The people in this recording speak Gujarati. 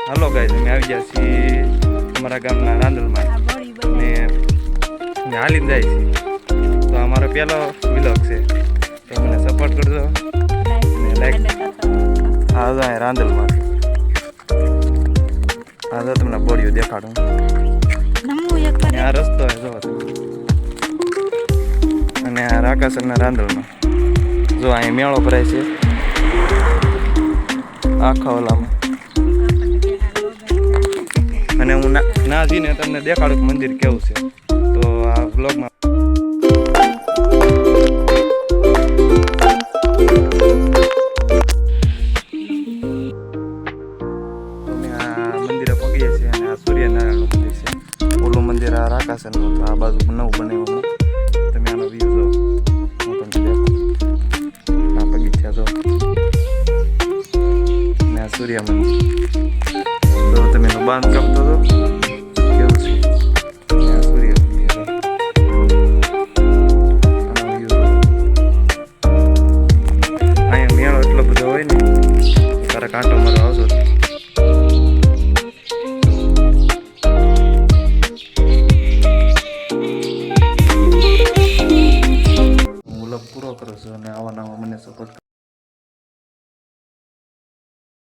હલો ગાઈસ, અમે આવી ગયા છીએ અમારા ગામના રાંદલમાં ને હાલીને જાય છે. તો અમારો પહેલો વિલોગ છે, તો મને સપોર્ટ કરજો ને લાઈક. હા તો અહીં રાંદલમાં હા તો તમને બોડીઓ દેખાડું. આ રસ્તો જો અને આ રાકાસરના રાંદલમાં જો અહીં મેળો ભરાય છે આખા ઓલામાં. અને હું ના જઈને તમને દેખાડું મંદિર કેવું છે. તો આ વ્લોગમાં અમે આ મંદિરે પગીએ છીએ અને આ સૂર્યનારાયણનું મંદિર છે. ઓલું મંદિર આ રાકાસરનું, તો આ બાજુ નવું બનાવ્યું. તમે આનો વ્યૂ જો, હું તમને દેખાડું. આ બગીચા જો ને આ સૂર્ય મંદિર. તો તમે એનું બાંધકામ તો કેવું છે. આ સૂર્ય મંદિર અહીંયા મેળો એટલો બધો હોય ને, તારા કાંટો મારો આવશો. હું વ્લોગ પૂરો કરું છું અને આવા નવા મને સપોર્ટ